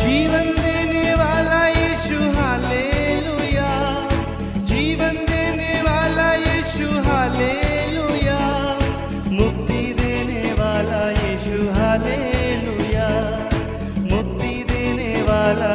जीवन देने वाला यीशु हालेलुया, जीवन देने वाला यीशु हालेलुया, मुक्ति देने वाला यीशु हालेलुया, मुक्ति देने वाला